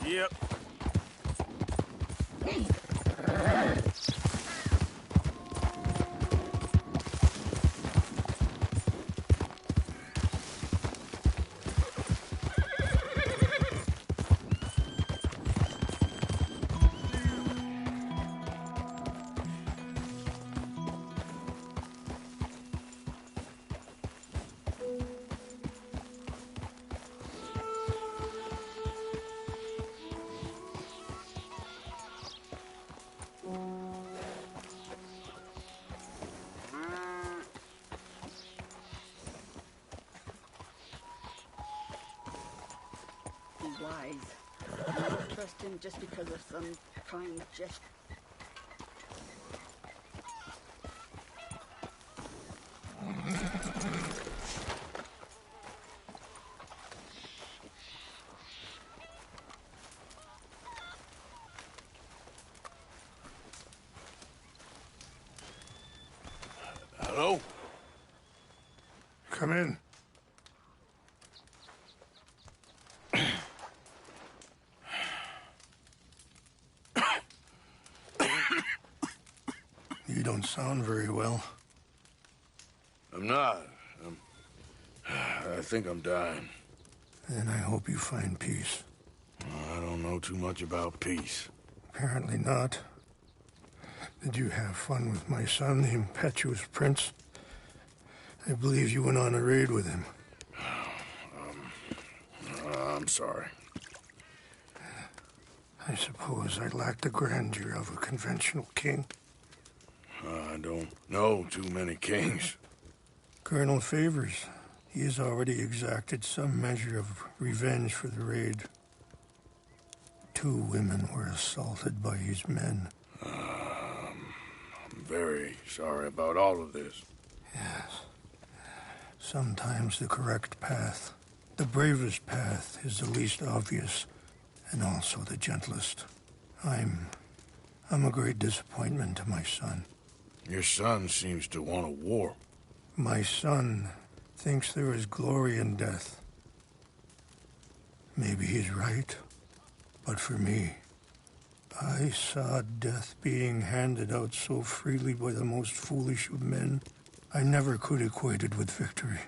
Yep. Wise. Not trust him just because of some kind gesture. Hello? Come in. You don't sound very well. I'm not. I think I'm dying. Then I hope you find peace. I don't know too much about peace. Apparently not. Did you have fun with my son, the impetuous prince? I believe you went on a raid with him. I'm sorry. I suppose I lacked the grandeur of a conventional king. I don't know too many kings. Colonel Favors, he has already exacted some measure of revenge for the raid. 2 women were assaulted by his men. I'm very sorry about all of this. Yes. Sometimes the correct path, the bravest path, is the least obvious, and also the gentlest. I'm a great disappointment to my son. Your son seems to want a war. My son thinks there is glory in death. Maybe he's right, but for me, I saw death being handed out so freely by the most foolish of men, I never could equate it with victory.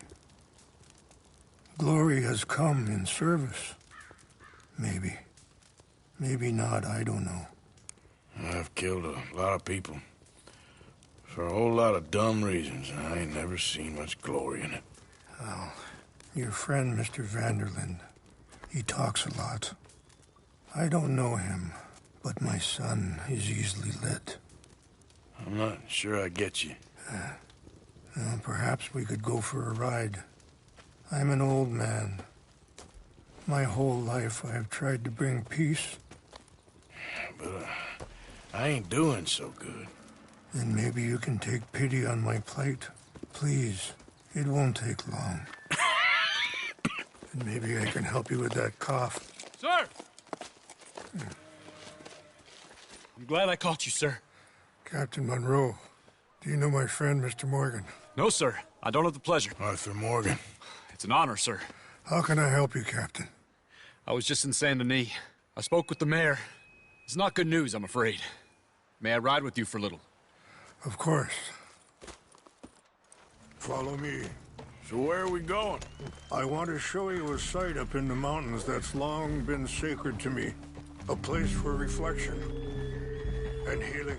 Glory has come in service. Maybe. Maybe not, I don't know. I've killed a lot of people. For a whole lot of dumb reasons, and I ain't never seen much glory in it. Well, your friend, Mr. Vanderlyn, he talks a lot. I don't know him, but my son is easily led. I'm not sure I get you. Well, perhaps we could go for a ride. I'm an old man. My whole life I have tried to bring peace. But I ain't doing so good. Then maybe you can take pity on my plight. Please, it won't take long. And maybe I can help you with that cough. Sir! I'm glad I caught you, sir. Captain Monroe, do you know my friend, Mr. Morgan? No, sir. I don't have the pleasure. Arthur Morgan. It's an honor, sir. How can I help you, Captain? I was just in Saint Denis. I spoke with the mayor. It's not good news, I'm afraid. May I ride with you for a little? Of course. Follow me. So where are we going? I want to show you a site up in the mountains that's long been sacred to me. A place for reflection and healing.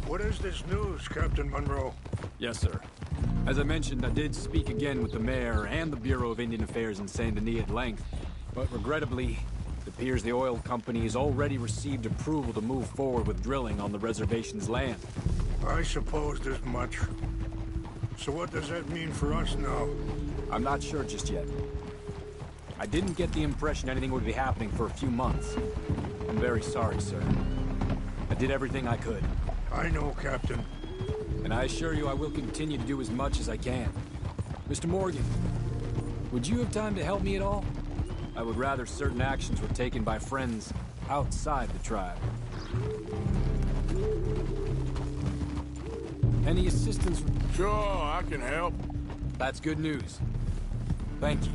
What is this news, Captain Monroe? Yes, sir. As I mentioned, I did speak again with the mayor and the Bureau of Indian Affairs in Saint Denis at length, but regrettably, it appears the oil company has already received approval to move forward with drilling on the reservation's land. I supposed as much. So what does that mean for us now? I'm not sure just yet. I didn't get the impression anything would be happening for a few months. I'm very sorry, sir. I did everything I could. I know, Captain. And I assure you I will continue to do as much as I can. Mr. Morgan, would you have time to help me at all? I would rather certain actions were taken by friends outside the tribe. Any assistance? Sure, I can help. That's good news. Thank you.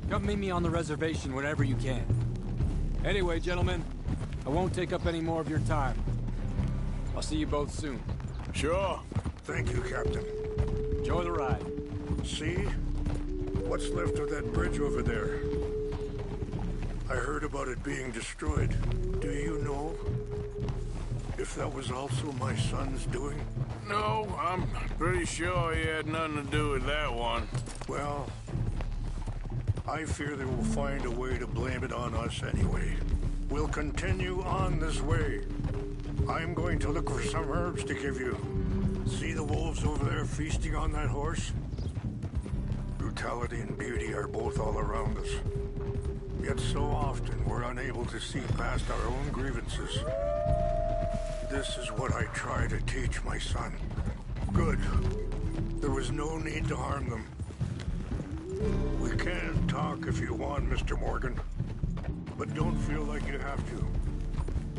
Come meet me on the reservation whenever you can. Anyway, gentlemen, I won't take up any more of your time. I'll see you both soon. Sure. Thank you, Captain. Enjoy the ride. See? What's left of that bridge over there? I heard about it being destroyed. Do you know if that was also my son's doing? No, I'm pretty sure he had nothing to do with that one. Well, I fear they will find a way to blame it on us anyway. We'll continue on this way. I'm going to look for some herbs to give you. See the wolves over there feasting on that horse? Brutality and beauty are both all around us. Yet so often we're unable to see past our own grievances. This is what I try to teach my son. Good. There was no need to harm them. We can talk if you want, Mr. Morgan. But don't feel like you have to.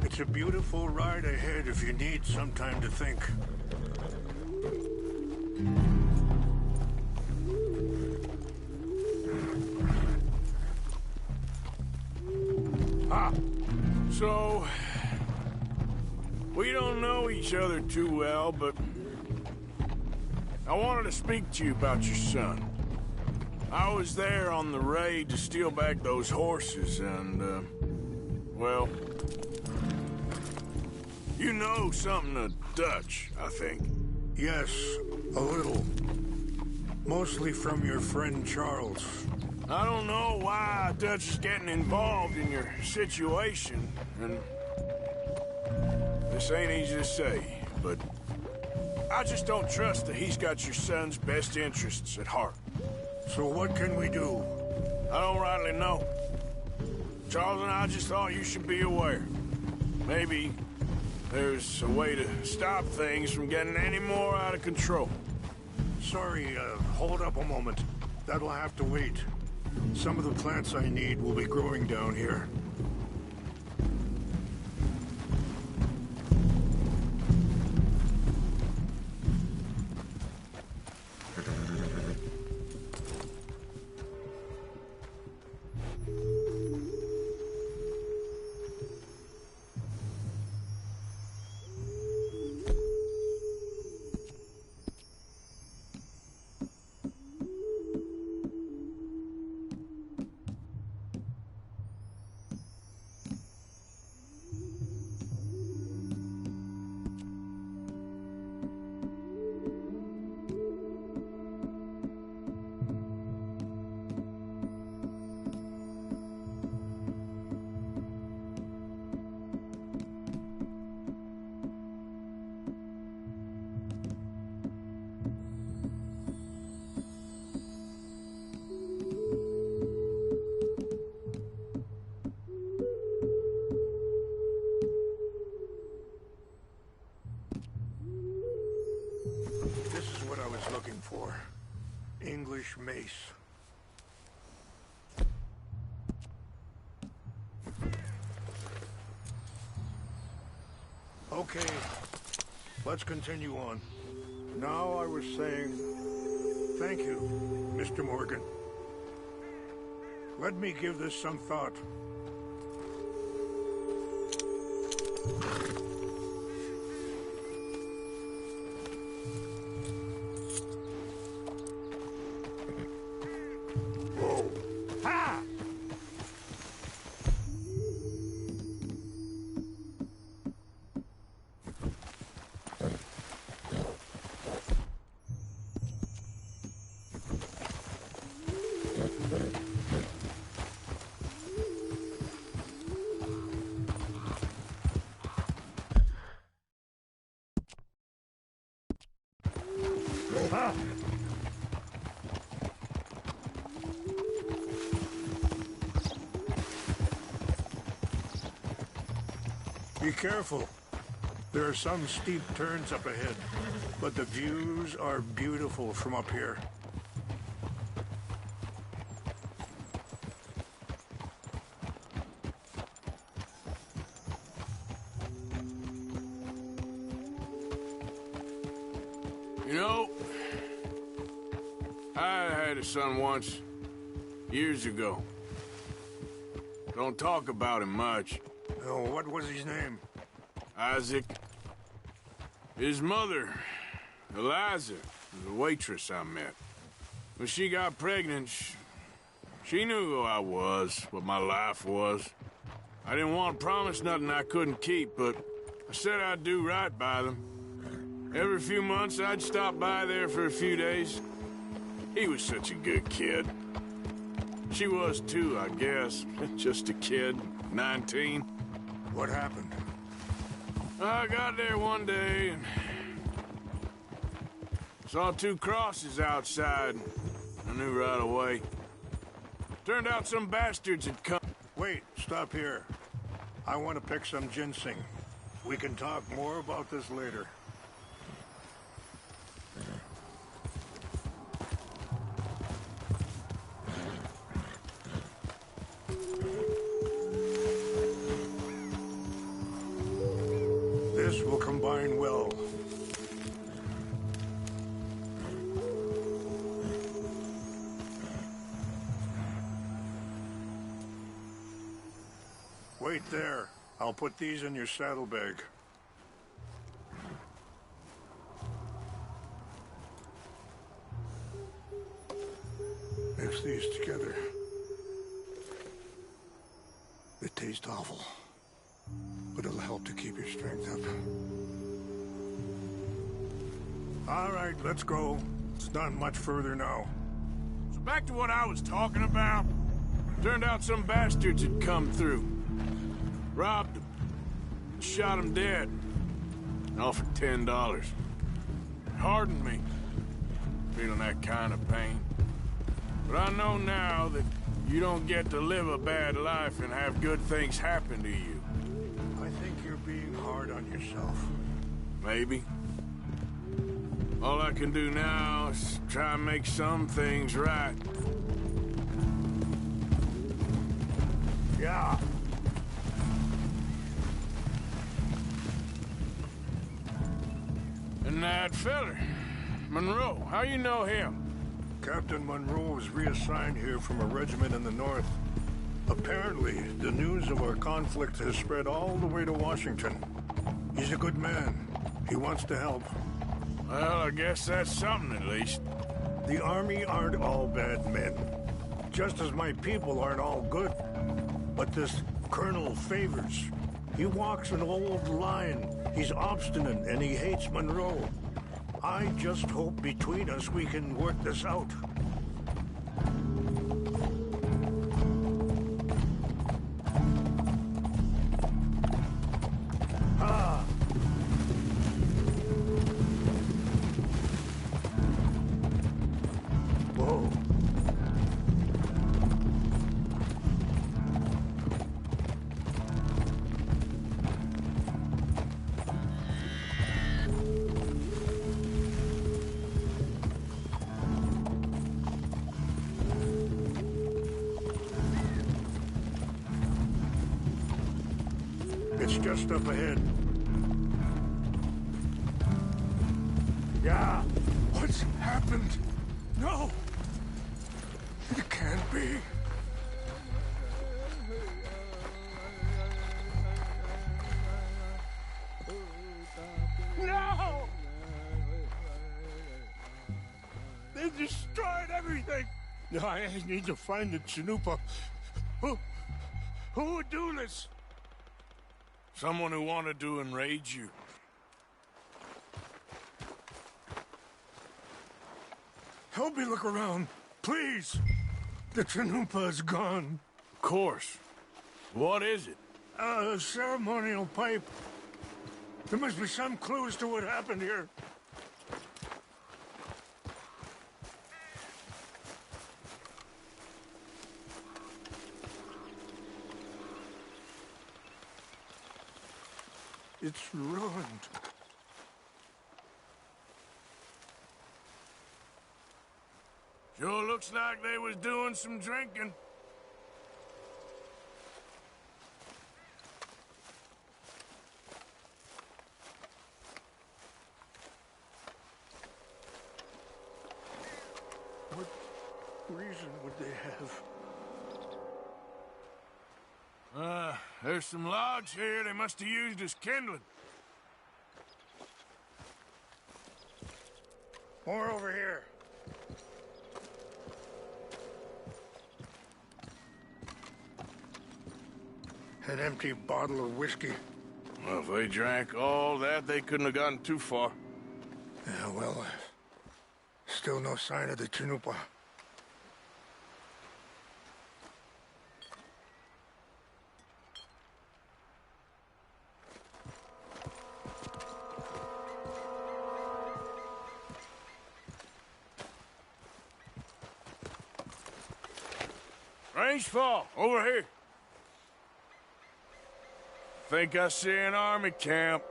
It's a beautiful ride ahead if you need some time to think. So, we don't know each other too well, but I wanted to speak to you about your son. I was there on the raid to steal back those horses, and, well, you know something of Dutch, I think. Yes, a little. Mostly from your friend Charles. I don't know why Dutch is getting involved in your situation, and this ain't easy to say, but I just don't trust that he's got your son's best interests at heart. So what can we do? I don't rightly know. Charles and I just thought you should be aware. Maybe there's a way to stop things from getting any more out of control. Sorry, hold up a moment. That'll have to wait. Some of the plants I need will be growing down here. For English mace. Okay, let's continue on. Now I was saying, thank you, Mr. Morgan. Let me give this some thought. Be careful. There are some steep turns up ahead, but the views are beautiful from up here. You know, I had a son once. Years ago. Don't talk about him much. Oh, what was his name? Isaac. His mother, Eliza, was a waitress I met. When she got pregnant, she knew who I was, what my life was. I didn't want to promise nothing I couldn't keep, but I said I'd do right by them. Every few months, I'd stop by there for a few days. He was such a good kid. She was too, I guess. Just a kid, 19. What happened? I got there one day and saw 2 crosses outside. I knew right away. Turned out some bastards had come. Wait, stop here. I want to pick some ginseng. We can talk more about this later. This will combine well. Wait there. I'll put these in your saddlebag. Mix these together. They taste awful, but it'll help to keep your strength up. All right, let's go. It's not much further now. So back to what I was talking about. Turned out some bastards had come through. Robbed him. Shot him dead. Offered $10. It hardened me. Feeling that kind of pain. But I know now that you don't get to live a bad life and have good things happen to you. I think you're being hard on yourself. Maybe. All I can do now is try and make some things right. Yeah. And that feller, Monroe, how you know him? Captain Monroe was reassigned here from a regiment in the north. Apparently, the news of our conflict has spread all the way to Washington. He's a good man. He wants to help. Well, I guess that's something at least. The Army aren't all bad men. Just as my people aren't all good. But this Colonel Favors, he walks an old line. He's obstinate and he hates Monroe. I just hope between us we can work this out. Ah! Whoa. It's just up ahead. Yeah. What's happened? No! It can't be. No! They destroyed everything! I need to find the Chanupa. Who would do this? Someone who wanted to enrage you. Help me look around, please. The Chanupa is gone. Of course. What is it? A ceremonial pipe. There must be some clues to what happened here. It's ruined. Sure looks like they was doing some drinking. What reason would they have? There's some logs here they must have used as kindling. More over here. An empty bottle of whiskey. Well, if they drank all that, they couldn't have gotten too far. Yeah, well, still no sign of the Chanupa. Range fall, over here. Think I see an army camp.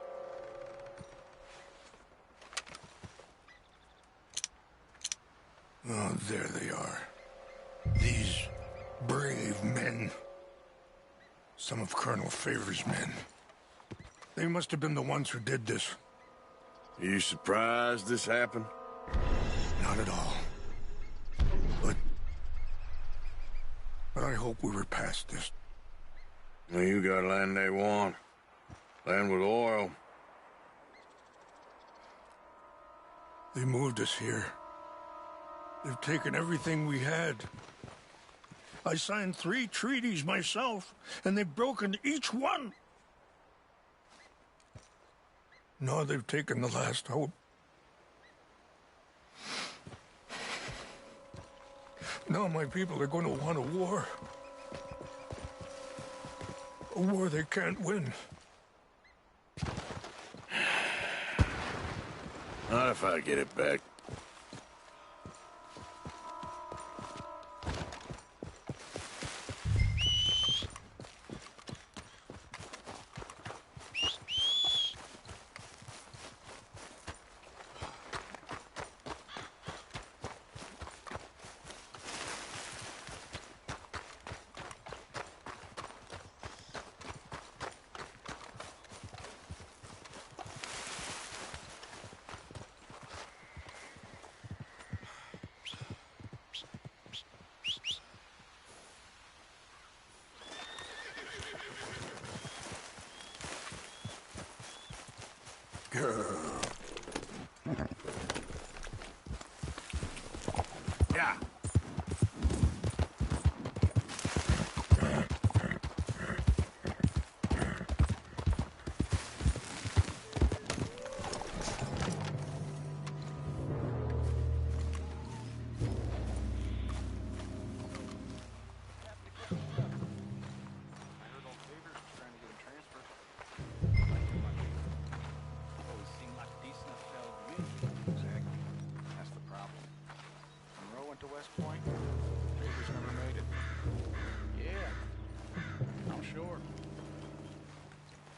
Oh, there they are. These brave men. Some of Colonel Favor's men. They must have been the ones who did this. Are you surprised this happened? Not at all. But I hope we were past this. Well, you got land they want. Land with oil. They moved us here. They've taken everything we had. I signed 3 treaties myself, and they've broken each one. Now they've taken the last hope. Now my people are going to want a war. A war they can't win. Not if I get it back. Yeah.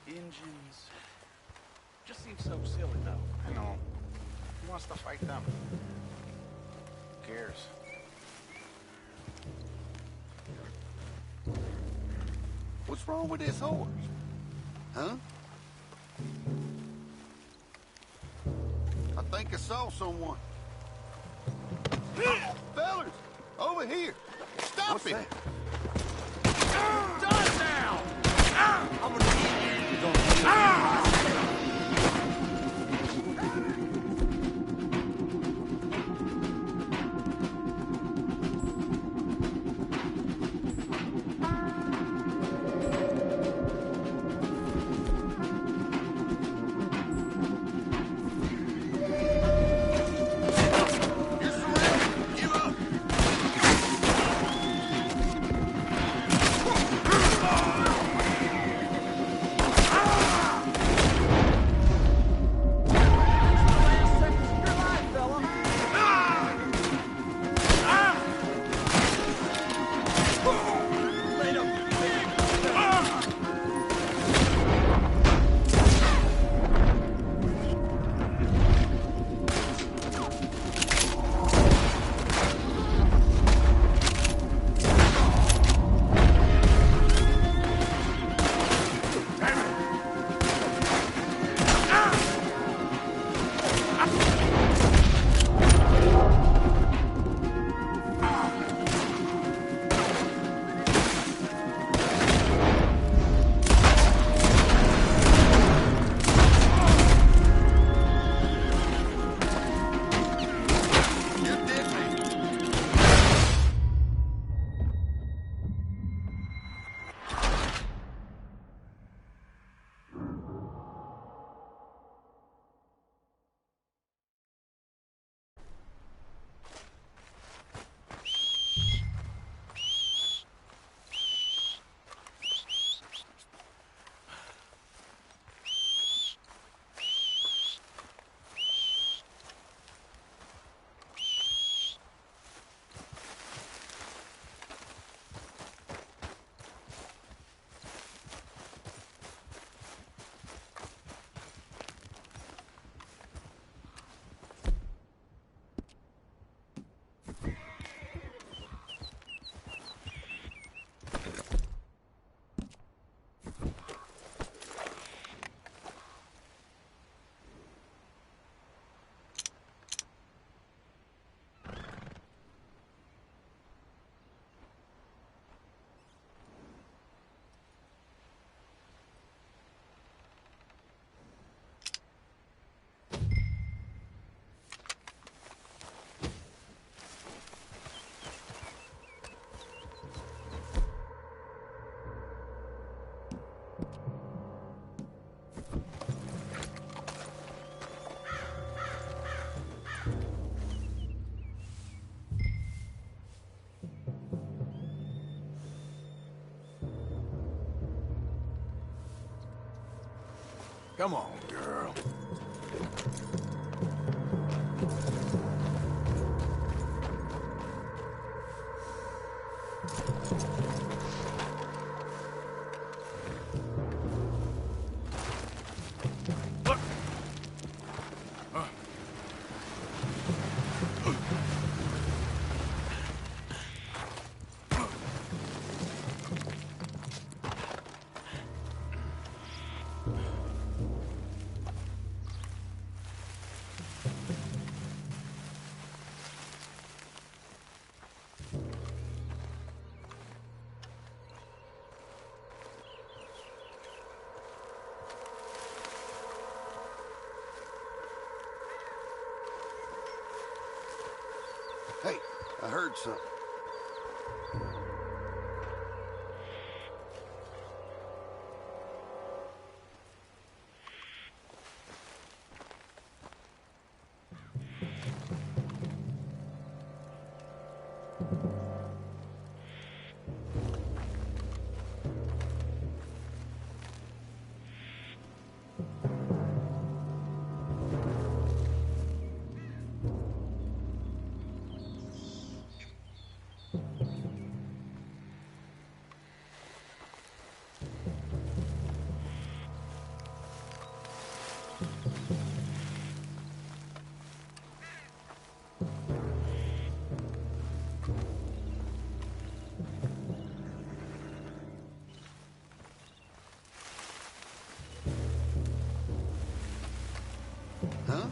Engines. Just seems so silly, though. I know. Who wants to fight them? Who cares? What's wrong with this horse? Huh? I think I saw someone. Fellas, over here. Stop What's it. that? Done now. I'm gonna get you. Come on, girl. Hey, I heard something. Huh?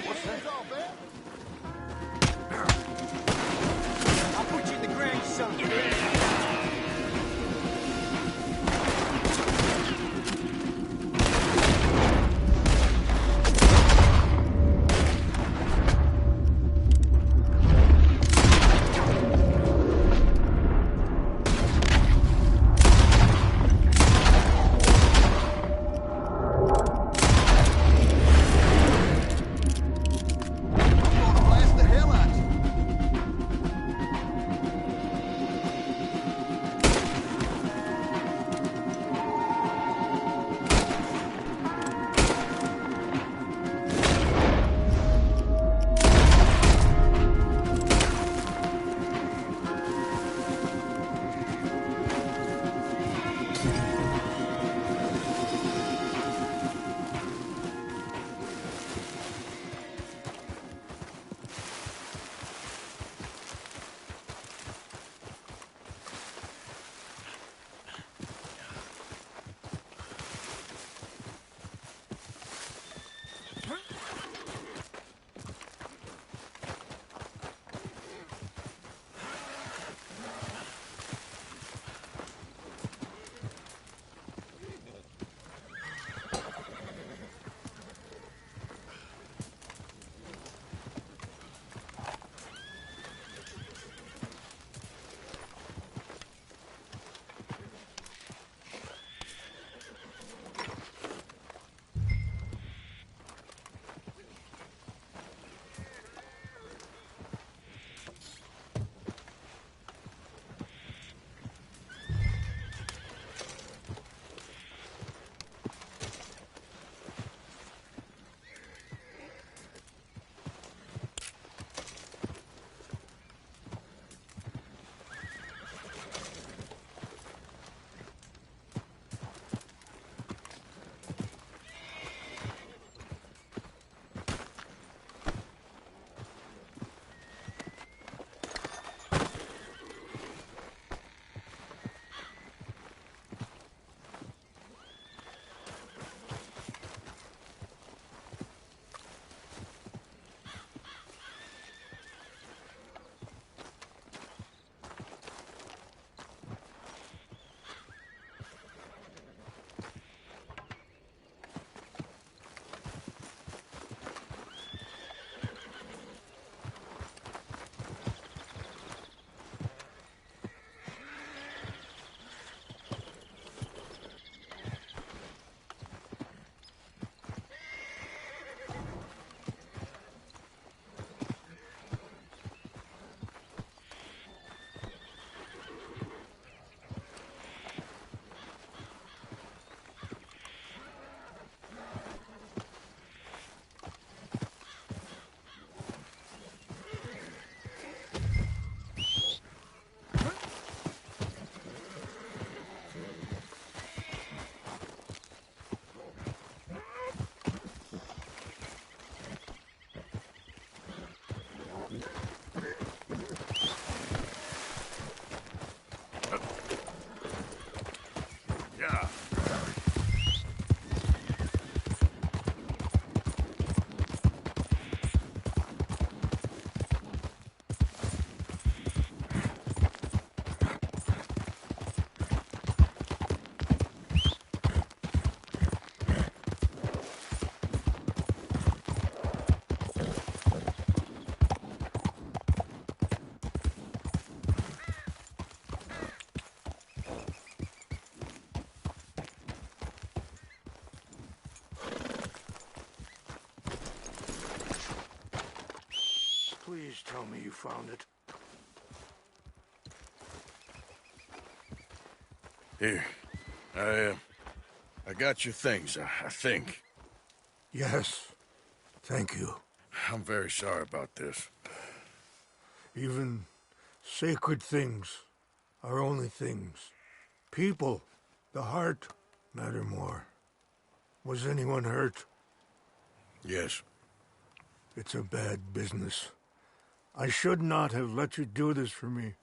What's that? All bad? I'll put you in the ground, son. Blast the hell out of you. tell me you found it. Here. I got your things, I think. Yes. Thank you. I'm very sorry about this. Even sacred things are only things. People, the heart, matter more. Was anyone hurt? Yes. It's a bad business. I should not have let you do this for me.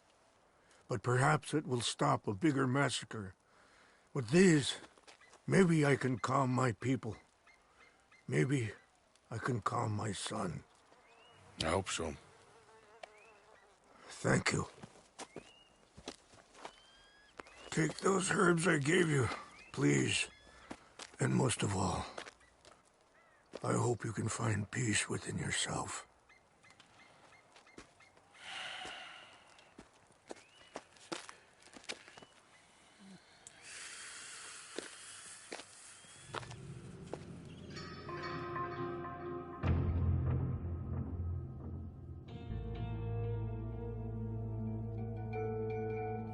But perhaps it will stop a bigger massacre. With these, maybe I can calm my people. Maybe I can calm my son. I hope so. Thank you. Take those herbs I gave you, please. And most of all, I hope you can find peace within yourself.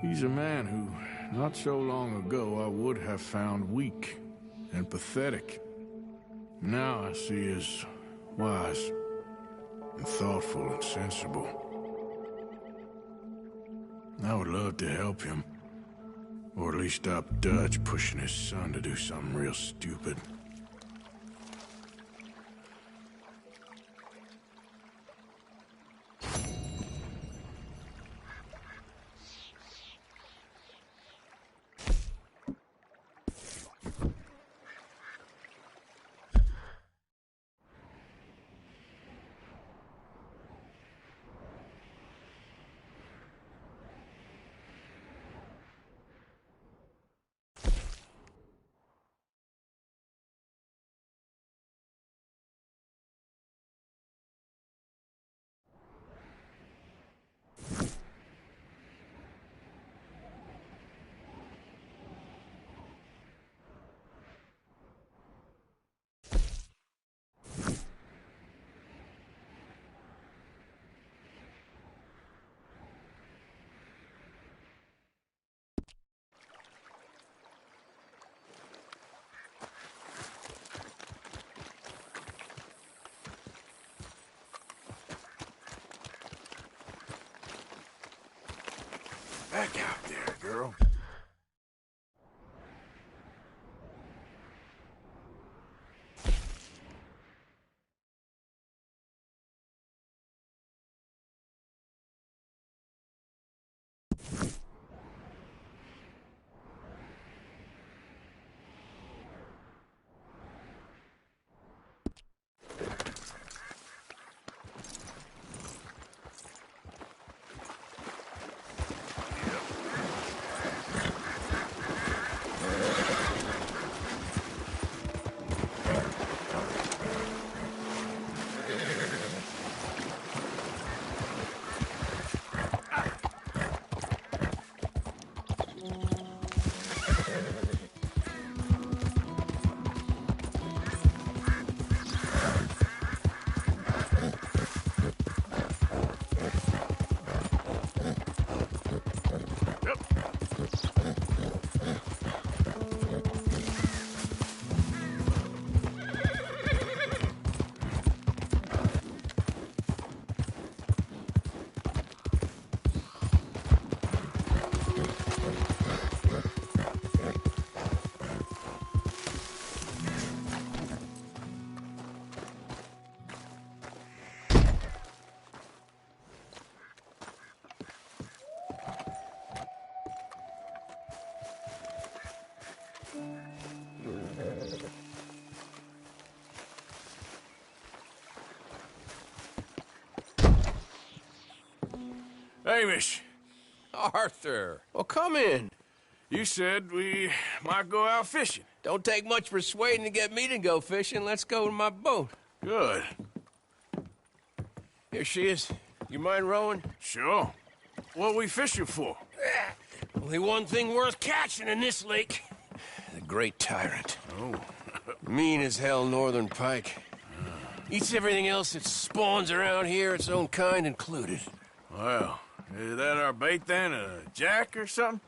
He's a man who, not so long ago, I would have found weak and pathetic. Now I see as wise and thoughtful and sensible. I would love to help him, or at least stop Dutch pushing his son to do something real stupid. Back out there, girl. Hamish, Arthur, well, come in. you said we might go out fishing. Don't take much persuading to get me to go fishing. Let's go to my boat. Good. Here she is. You mind rowing? Sure. What we fishing for? Only one thing worth catching in this lake. The Great Tyrant. Oh. Mean as hell northern pike. Eats everything else that spawns around here, its own kind included. Well, is that our bait then? A jack or something?